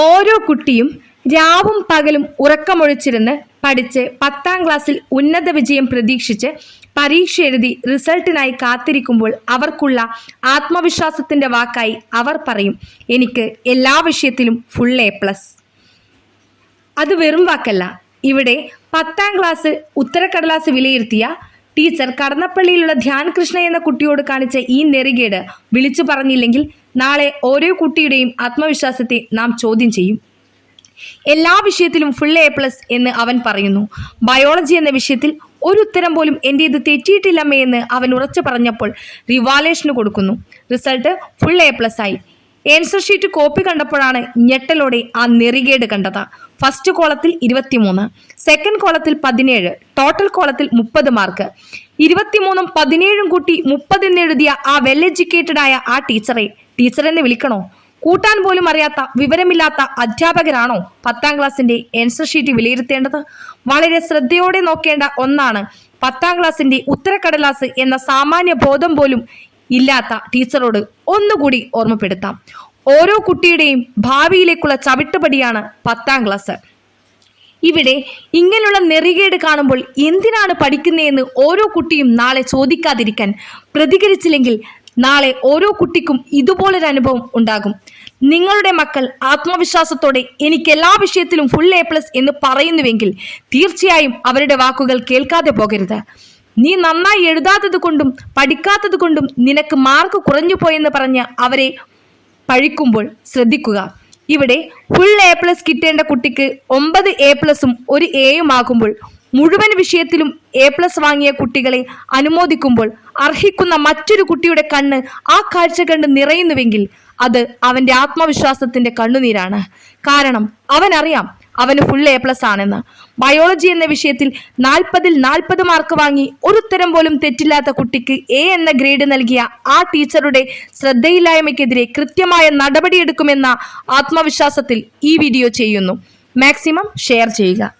ഓരോ കുട്ടിയും രാവും പകലും ഉറക്കമൊഴിച്ചിരുന്ന് പഠിച്ച് 10ാം ക്ലാസ്സിൽ ഉന്നത വിജയം പ്രതീക്ഷിച്ച് പരീക്ഷ എഴുതി റിസൾട്ടിനായി കാത്തിരിക്കുമ്പോൾ അവർക്കുള്ള ആത്മവിശ്വാസത്തിൻ്റെ വാക്കായി അവർ പറയും, എനിക്ക് എല്ലാ വിഷയത്തിലും ഫുൾ A+. അത് വെറും വാക്കല്ല. ഇവിടെ 10ാം ക്ലാസ് ഉത്തരക്കടലാസ് വിലയിരുത്തിയ ടീച്ചർ കടന്നപ്പള്ളിയിലുള്ള ധ്യാൻ കൃഷ്ണ എന്ന കുട്ടിയോട് കാണിച്ച ഈ നെറികേട് വിളിച്ചു പറഞ്ഞില്ലെങ്കിൽ നാളെ ഓരോ കുട്ടിയുടെയും ആത്മവിശ്വാസത്തെ നാം ചോദ്യം ചെയ്യും. എല്ലാ വിഷയത്തിലും ഫുൾ A+ എന്ന് അവൻ പറയുന്നു. ബയോളജി എന്ന വിഷയത്തിൽ ഒരു ഉത്തരം പോലും എൻ്റേത് തെറ്റിയിട്ടില്ലമ്മേ എന്ന് അവൻ ഉറച്ചു പറഞ്ഞപ്പോൾ റിവാലേഷന് കൊടുക്കുന്നു. റിസൾട്ട് ഫുൾ A+ ആയി. ആൻസർ ഷീറ്റ് കോപ്പി കണ്ടപ്പോഴാണ് ഞെട്ടലോടെ ആ നെറികേട് കണ്ടത്. ഫസ്റ്റ് കോളത്തിൽ 23, സെക്കൻഡ് കോളത്തിൽ 17, ടോട്ടൽ കോളത്തിൽ 30 മാർക്ക്. 23ഉം 17ഉം കൂട്ടി 30 എന്നെഴുതിയ ആ വെൽ എഡ്യൂക്കേറ്റഡ് ആയ ആ ടീച്ചറെന്ന് വിളിക്കണോ? കൂട്ടാൻ പോലും അറിയാത്ത വിവരമില്ലാത്ത അധ്യാപകരാണോ 10ാം ക്ലാസ്സിന്റെ ആൻസർ ഷീറ്റ് വിലയിരുത്തേണ്ടത്? വളരെ ശ്രദ്ധയോടെ നോക്കേണ്ട ഒന്നാണ് 10ാം ക്ലാസ്സിന്റെ ഉത്തരക്കടലാസ് എന്ന സാമാന്യ ബോധം പോലും ഇല്ലാത്ത ടീച്ചറോട് ഒന്നുകൂടി ഓർമ്മപ്പെടുത്താം. ഓരോ കുട്ടിയുടെയും ഭാവിയിലേക്കുള്ള ചവിട്ടുപടിയാണ് 10ാം ക്ലാസ്. ഇവിടെ ഇങ്ങനെയുള്ള നെറികേട് കാണുമ്പോൾ എന്തിനാണ് പഠിക്കുന്നതെന്ന് ഓരോ കുട്ടിയും നാളെ ചോദിക്കാതിരിക്കാൻ പ്രതികരിച്ചില്ലെങ്കിൽ നാളെ ഓരോ കുട്ടിക്കും ഇതുപോലൊരു അനുഭവം ഉണ്ടാകും. നിങ്ങളുടെ മക്കൾ ആത്മവിശ്വാസത്തോടെ എനിക്ക് എല്ലാ വിഷയത്തിലും ഫുൾ A+ എന്ന് പറയുന്നുവെങ്കിൽ തീർച്ചയായും അവരുടെ വാക്കുകൾ കേൾക്കാതെ പോകരുത്. നീ നന്നായി എഴുതാത്തത് കൊണ്ടും പഠിക്കാത്തത് കൊണ്ടും നിനക്ക് മാർക്ക് കുറഞ്ഞു പോയെന്ന് പറഞ്ഞ് അവരെ പഴിക്കുമ്പോൾ ശ്രദ്ധിക്കുക. ഇവിടെ ഫുൾ A+ കിട്ടേണ്ട കുട്ടിക്ക് 9 A+ഉം 1 Aയും ആകുമ്പോൾ മുഴുവൻ വിഷയത്തിലും A+ വാങ്ങിയ കുട്ടികളെ അനുമോദിക്കുമ്പോൾ അർഹിക്കുന്ന മറ്റൊരു കുട്ടിയുടെ കണ്ണ് ആ കാഴ്ച കണ്ട് നിറയുന്നുവെങ്കിൽ അത് അവൻ്റെ ആത്മവിശ്വാസത്തിൻ്റെ കണ്ണുനീരാണ്. കാരണം അവനറിയാം അവന് ഫുൾ A+ ആണെന്ന്. ബയോളജി എന്ന വിഷയത്തിൽ 40ൽ 40 മാർക്ക് വാങ്ങി ഒരു ഉത്തരം പോലും തെറ്റില്ലാത്ത കുട്ടിക്ക് A എന്ന ഗ്രേഡ് നൽകിയ ആ ടീച്ചറുടെ ശ്രദ്ധയില്ലായ്മയ്ക്കെതിരെ കൃത്യമായ നടപടിയെടുക്കുമെന്ന ആത്മവിശ്വാസത്തിൽ ഈ വീഡിയോ ചെയ്യുന്നു. മാക്സിമം ഷെയർ ചെയ്യുക.